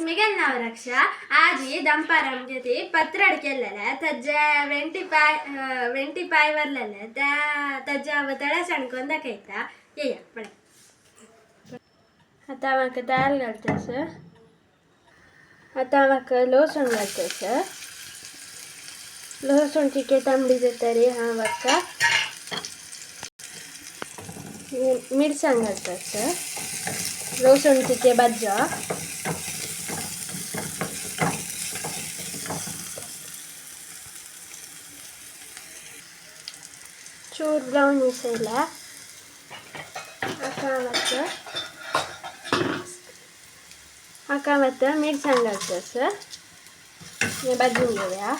मी गेलना रक्षा आजी दंपार म्हणजे ते पत्रड केलेलं त्याच्या 25 वरलेलं त्याच्या तळ्या सणकोन दाखयता ये पण आता म्हाका दाल घालतास आता म्हाका लसूण घालतास लसूण तिके तांबडी जातरी हा म्हाका मिरसांग घालतास लसूण तिके भाजो चूर ब्राउन मिसळला हाका मिरसांग घालतास हे भाजून घेऊया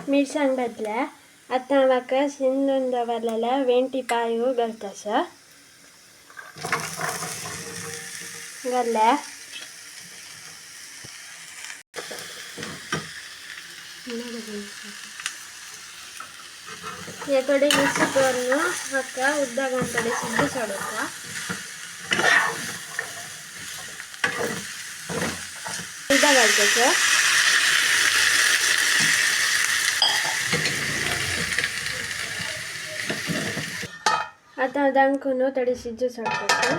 मिरसांग भाजल्या आता म्हाका शिंदून दवरलेल्या 25 घालतास घातल्या हे थोडे मिक्स करून म्हाका उद्दा घालतले सिद्ध सोडोवचा उद्दा घालतास आता दांखून थोडी शिजू सोडतात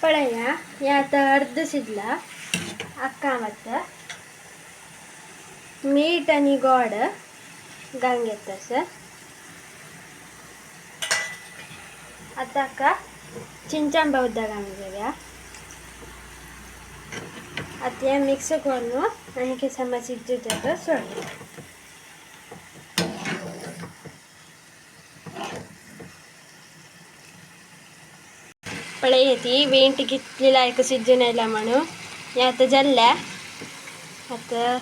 पळया हे आता अर्ध शिजला अक्का मात्र मीठ आणि गोड घालून घेतास आता का चिंचांबा उद्दा घालून घेऊया आता हे मिक्स करून आणि समज शिजू जातो सोड पळे ती वेंट कितलेला एक शिजून आयला म्हणून हे आता जाल्ल्या आता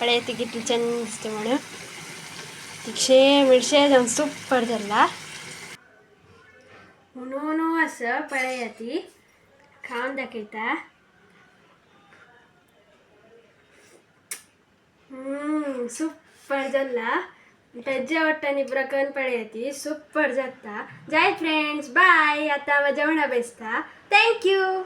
पळे ती कितली छान दिसते म्हणून तिक्षे मिरशे जाऊन सुपर झाला म्हणून असं पळे ती खाऊन दाखयता सुपर झाला त्याच्या वाटतानी प्रकरण पळे सुपर जाता जाय फ्रेंड्स बाय आता जेवणा बेसता थँक्यू